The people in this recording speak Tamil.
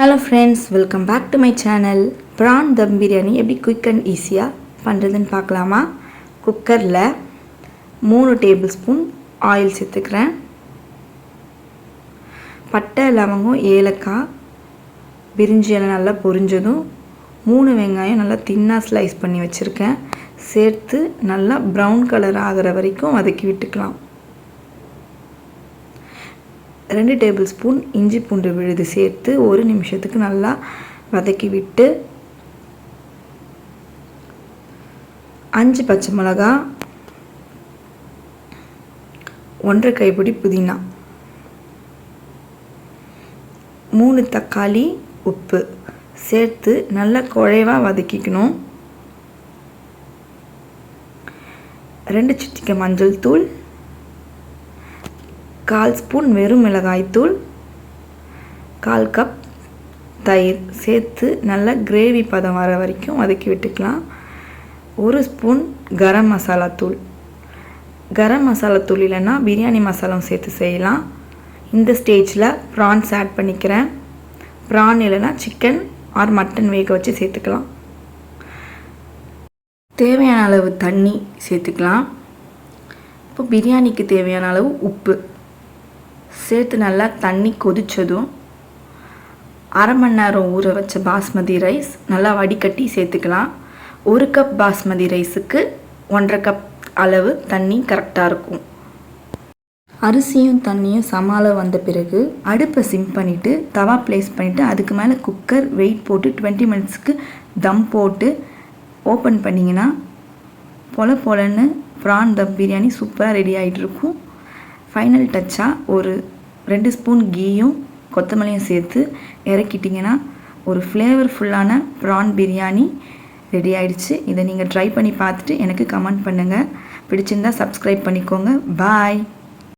Hello friends, welcome back to my channel. Prawn dum biryani எப்படி குயிக் அண்ட் ஈஸியாக பண்ணுறதுன்னு பார்க்கலாமா? குக்கரில் 3 டேபிள் ஸ்பூன் ஆயில் சேர்த்துக்கிறேன். பட்டை லவங்கம் ஏலக்காய் பிரிஞ்சி எல்லாம் நல்லா பொரிஞ்சதும் 3 வெங்காயம் நல்லா தின்னாக ஸ்லைஸ் பண்ணி வச்சுருக்கேன். சேர்த்து நல்லா ப்ரௌன் கலர் ஆகிற வரைக்கும் வதக்கி விட்டுக்கலாம். 2 டேபிள் ஸ்பூன் இஞ்சி பூண்டு விழுது சேர்த்து 1 நிமிஷத்துக்கு நல்லா வதக்கி விட்டு 5 பச்சை மிளகா, 1 கைப்பிடி புதினா, 3 தக்காளி, உப்பு சேர்த்து நல்லா குழைவாக வதக்கிக்கணும். 2 சிட்டிகை மஞ்சள் தூள், 1/4 ஸ்பூன் வெறும் மிளகாய்த்தூள், 1/4 கப் தயிர் சேர்த்து நல்லா கிரேவி பதம் வர வரைக்கும் வதக்கி விட்டுக்கலாம். 1 ஸ்பூன் கரம் மசாலா தூள். கரம் மசாலா தூள் இல்லைன்னா பிரியாணி மசாலாவும் சேர்த்து செய்யலாம். இந்த ஸ்டேஜில் ப்ரான்ஸ் ஆட் பண்ணிக்கிறேன். ப்ரான் இல்லைன்னா சிக்கன் ஆர் மட்டன் வேக வச்சு சேர்த்துக்கலாம். தேவையான அளவு தண்ணி சேர்த்துக்கலாம். இப்போ பிரியாணிக்கு தேவையான அளவு உப்பு சேர்த்து நல்லா தண்ணி கொதித்ததும் 1/2 மணி நேரம் ஊற வச்ச பாஸ்மதி ரைஸ் நல்லா வடிகட்டி சேர்த்துக்கலாம். 1 கப் பாஸ்மதி ரைஸுக்கு 1/2 கப் அளவு தண்ணி கரெக்டாக இருக்கும். அரிசியும் தண்ணியும் சம அளவு வந்த பிறகு அடுப்பை சிம் பண்ணிவிட்டு தவா ப்ளேஸ் பண்ணிவிட்டு அதுக்கு மேலே குக்கர் வெயிட் போட்டு 20 மினிட்ஸ்க்கு தம் போட்டு ஓப்பன் பண்ணிங்கன்னா பொலன்னு ப்ரான் தம் பிரியாணி சூப்பராக ரெடி ஆகிட்டுருக்கும். ஃபைனல் டச்சாக ஒரு 2 ஸ்பூன் கீயும் கொத்தமல்லியும் சேர்த்து இறக்கிட்டிங்கன்னா ஒரு ஃப்ளேவர்ஃபுல்லான ப்ரான் பிரியாணி ரெடி ஆகிடுச்சு. இதை நீங்கள் ட்ரை பண்ணி பார்த்துட்டு எனக்கு கமெண்ட் பண்ணுங்கள். பிடிச்சிருந்தால் சப்ஸ்கிரைப் பண்ணிக்கோங்க. பாய்.